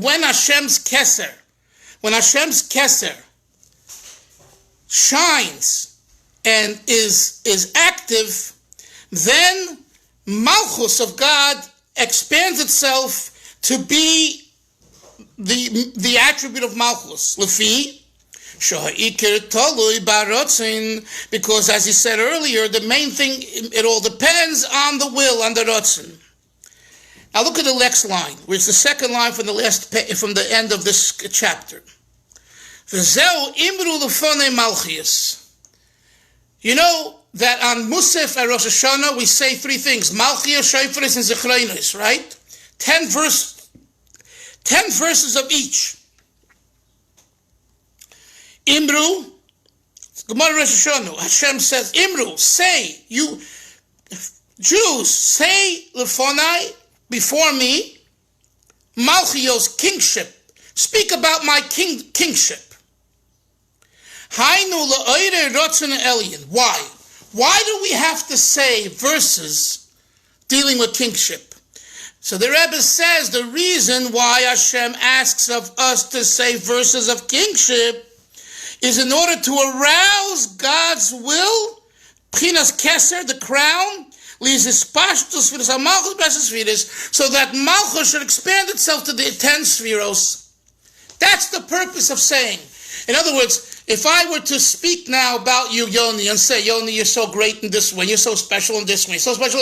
when Hashem's Keser shines and is active, then Malchus of God expands itself to be the attribute of Malchus. Lefi, because as he said earlier, the main thing, it all depends on the will, on the Ratzon. Now look at the next line, which is the second line from the end of this chapter. You know that on Musaf at Rosh Hashanah we say three things: Malchias, Shofros, and Zechronos, right? 10 verses of each. Imru, Gemara Rosh Hashanah, Hashem says, Imru, say, you Jews, say Lefonai, before me, Malchios, kingship. Speak about my kingship. Hainu la'oire rotzen elyon. Why? Why do we have to say verses dealing with kingship? So the Rebbe says the reason why Hashem asks of us to say verses of kingship is in order to arouse God's will, Pchinas Keser, the crown, so that Malchus should expand itself to the 10 spheros. That's the purpose of saying. In other words, if I were to speak now about you, Yoni, and say, Yoni, you're so great in this way, you're so special in this way, so special,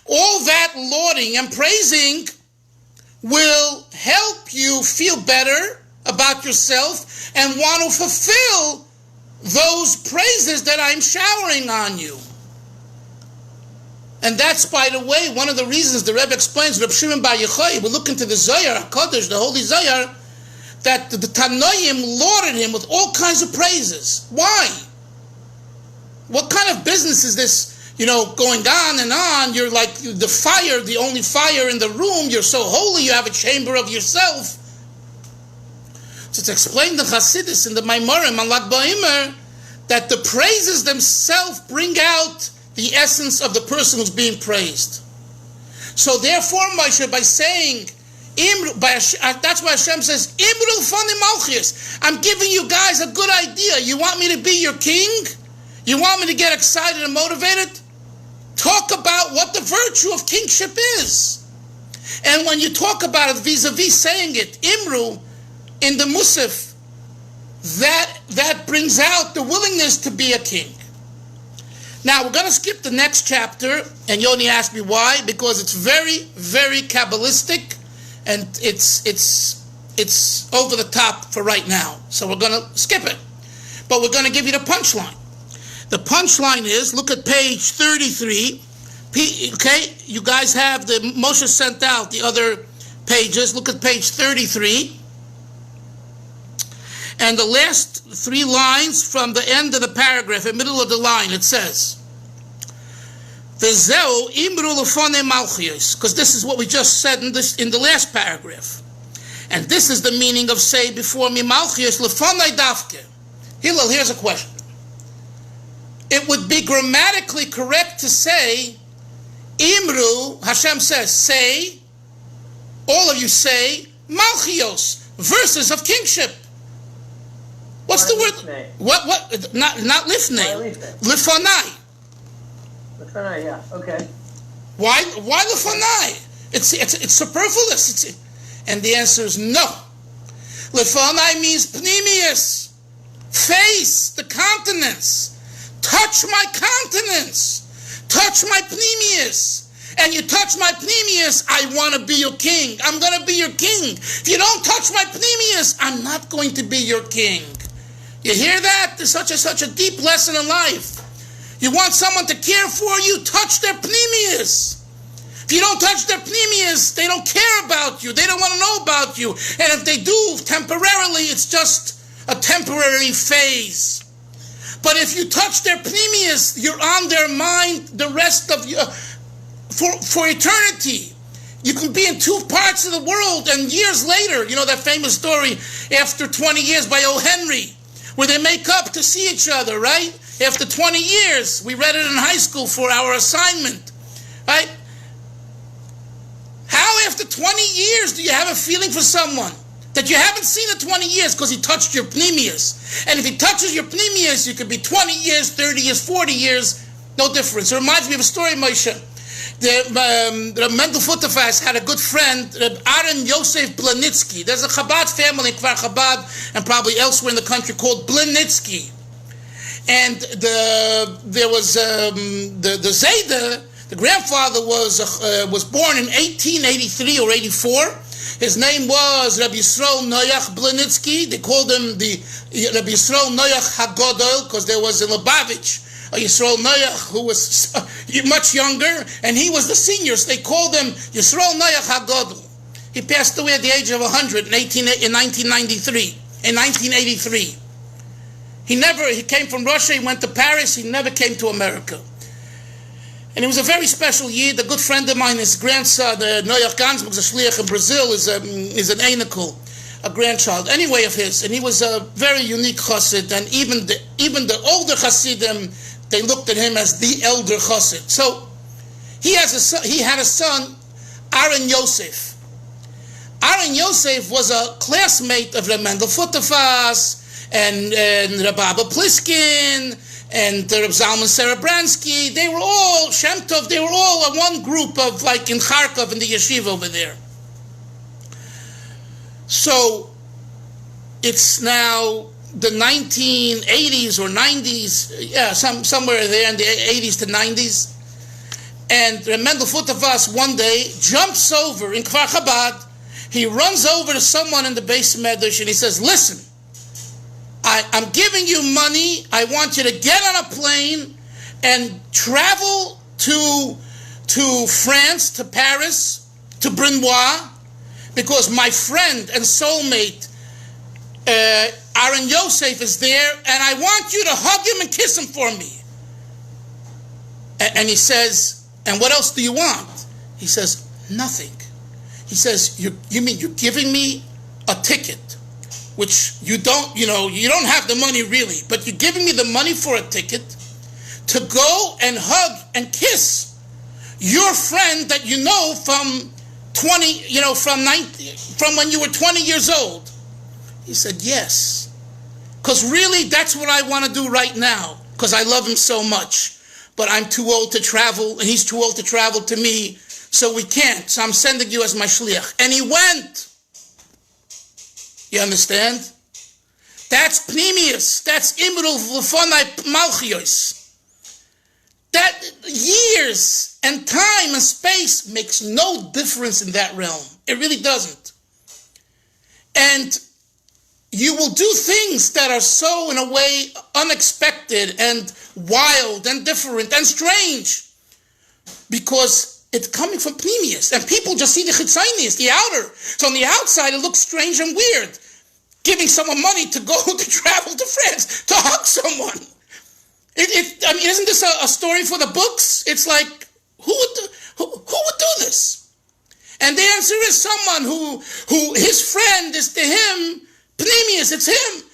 all that lauding and praising will help you feel better about yourself and want to fulfill those praises that I'm showering on you. And that's, by the way, one of the reasons the Rebbe explains, Reb Shimon Bar Yochai, we look into the Zohar HaKadosh, the Holy Zohar, that the Tanoim lauded him with all kinds of praises. Why? What kind of business is this, going on and on? You're like the fire, the only fire in the room. You're so holy, you have a chamber of yourself. So it's explained in Chassidus, in the Maamar, on Lag BaOmer, that the praises themselves bring out the essence of the person who's being praised. So therefore, Moshe, by saying, that's why Hashem says, I'm giving you guys a good idea. You want me to be your king? You want me to get excited and motivated? Talk about what the virtue of kingship is. And when you talk about it vis-a-vis saying it, Imru, in the Musaf, that brings out the willingness to be a king. Now, we're going to skip the next chapter, and Yoni asked me why, because it's very, very Kabbalistic, and it's over the top for right now. So we're going to skip it. But we're going to give you the punchline. The punchline is, look at page 33. Okay, you guys have the Moshe sent out the other pages. Look at page 33. And the last 3 lines from the end of the paragraph, in the middle of the line, it says, because this is what we just said in the last paragraph. And this is the meaning of say before me Malchios lefonai davke. Hillel, here's a question. It would be grammatically correct to say, Imru, Hashem says, say, all of you say, Malchios, verses of kingship. What's the word? What? Not lifnei. Lifonai. Lifonai, yeah. Okay. Why lifonai? It's superfluous. And the answer is no. Lifonai means pnimius, face, the countenance. Touch my countenance. Touch my pnimius. And you touch my pnimius, I want to be your king. I'm going to be your king. If you don't touch my pnimius, I'm not going to be your king. You hear that? There's such a deep lesson in life. You want someone to care for you, touch their pnimius. If you don't touch their pnimius, they don't care about you. They don't want to know about you. And if they do, temporarily, it's just a temporary phase. But if you touch their pnimius, you're on their mind the rest of you for eternity. You can be in 2 parts of the world, and years later, that famous story, after 20 years by O. Henry, where they make up to see each other, right? After 20 years, we read it in high school for our assignment, right? How after 20 years do you have a feeling for someone? that you haven't seen in 20 years because he touched your pneumius. And if he touches your pneumius, you could be 20 years, 30 years, 40 years, no difference. It reminds me of a story, Moshe. The Mendel Futterfass had a good friend, Aaron Yosef Blanitsky. There's a Chabad family in Kfar Chabad and probably elsewhere in the country called Blanitsky. And there was the Zayda, the grandfather was born in 1883 or 84. His name was Rabbi Yisrael Noach Blanitsky. They called him the Rabbi Yisrael Noach HaGodol because there was a Lubavitch, a Yisrael Noach, who was much younger, and he was the senior, so they called him Yisrael Noach HaGodol. He passed away at the age of 100 in 1993. In 1983. He came from Russia, he went to Paris, he never came to America. And it was a very special Yid. A good friend of mine, his grandson, Noach Gansberg, a shliach in Brazil, is an Einikel, a grandchild, anyway, of his. And he was a very unique chassid, and even the older chassidim, they looked at him as the elder chassid. So he had a son, Aaron Yosef. Aaron Yosef was a classmate of Reb Mendel Futterfass and Reb Abba Pliskin and Reb Zalman Serebransky. They were all Shem Tov. They were all one group of, like in Kharkov in the yeshiva over there. So it's now the 1980s or 90s, somewhere there in the 80s to 90s. And Reb Mendel Futterfass one day jumps over in Kfar Chabad. He runs over to someone in the base medrash and he says, listen, I'm giving you money. I want you to get on a plane and travel to France, to Paris, to Brunois, because my friend and soulmate, Aaron Yosef, is there, and I want you to hug him and kiss him for me. And he says, and what else do you want? He says, nothing. He says, you mean you're giving me a ticket, which you don't have the money really, but you're giving me the money for a ticket to go and hug and kiss your friend that you know from from when you were 20 years old? He said, yes, because really that's what I want to do right now, because I love him so much, but I'm too old to travel, and he's too old to travel to me, so we can't. So I'm sending you as my shliach. And he went. You understand? That's pnimius. That's imrul v'lefonai malchios. That years and time and space makes no difference in that realm. It really doesn't. And you will do things that are so, in a way, unexpected and wild and different and strange, because it's coming from pnimius, and people just see the chitzonius, the outer. So on the outside, it looks strange and weird. Giving someone money to go to travel to France, to hug someone. Isn't this a story for the books? It's like, who would do this? And the answer is someone who his friend is to him, pnimius, it's him.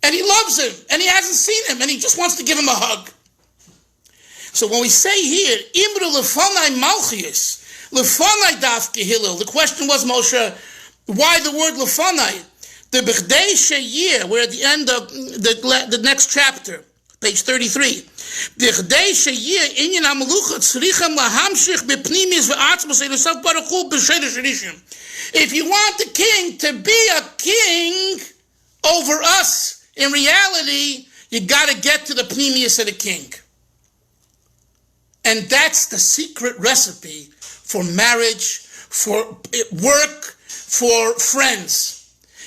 And he loves him, and he hasn't seen him, and he just wants to give him a hug. So when we say here, Imru lefanai malchius, lefanai dafke hillel, the question was, Moshe, why the word lefanai? The b'chdei sheyir, we're at the end of the next chapter, page 33. B'chdei sheyir inyan ha'melucha tzrichem lahamshich b'pnimis v'atzmos elusav baruch hu b'sheidah shirishim. If you want the king to be a king over us, in reality, you got to get to the pnimius of the king. And that's the secret recipe for marriage, for work, for friends.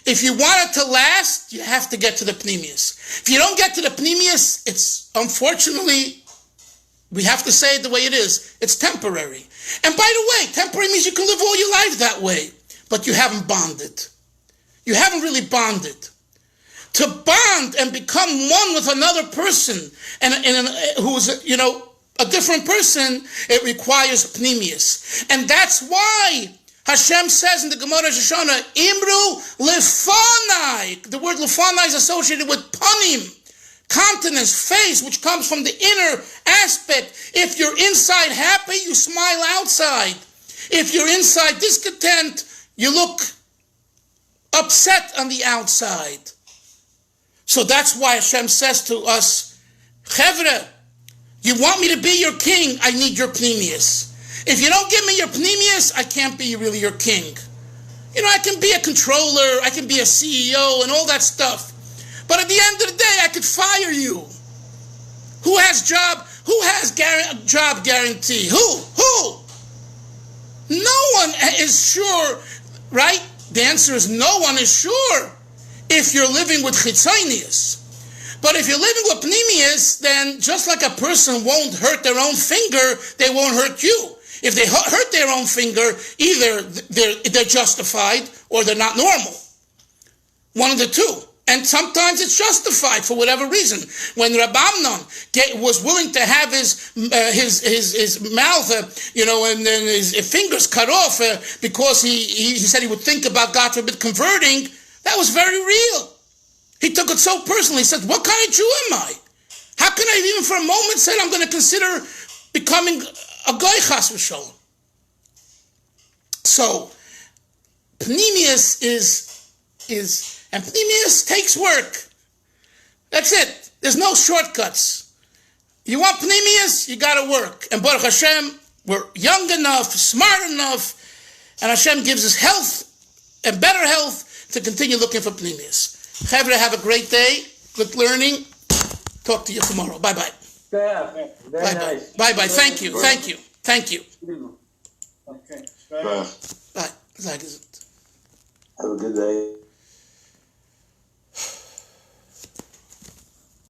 If you want it to last, you have to get to the pnimius. If you don't get to the pnimius, it's, unfortunately, we have to say it the way it is. It's temporary. And by the way, temporary means you can live all your life that way, but you haven't bonded. You haven't really bonded. To bond and become one with another person, and who's, a different person, it requires pnimius. And that's why Hashem says in the Gemara Shoshana, Imru lefanai. The word lefanai is associated with panim, countenance, face, which comes from the inner aspect. If you're inside happy, you smile outside. If you're inside discontent, you look upset on the outside. So that's why Hashem says to us, Chevra, you want me to be your king? I need your pnimius. If you don't give me your pnimius, I can't be really your king. You know, I can be a controller, I can be a CEO and all that stuff. But at the end of the day, I could fire you. Who has job guarantee? Who? No one is sure, right? The answer is no one is sure if you're living with chitzonius. But if you're living with pnimius, then just like a person won't hurt their own finger, they won't hurt you. If they hurt their own finger, either they're justified or they're not normal. One of the two. And sometimes it's justified for whatever reason. When Rabbi Amnon was willing to have his mouth, and then his fingers cut off because he said he would think about, God forbid, converting, that was very real. He took it so personally. He said, what kind of Jew am I? How can I even for a moment say I'm going to consider becoming a goy chas v'sholom? So, pnimius and pnimius takes work. That's it. There's no shortcuts. You want pnimius, you got to work. And Baruch Hashem, we're young enough, smart enough, and Hashem gives us health and better health to continue looking for pnimius. Chevra, have a great day. Good learning. Talk to you tomorrow. Bye-bye. Yeah, very nice. Bye-bye. Thank you. Okay. Bye. Have a good day.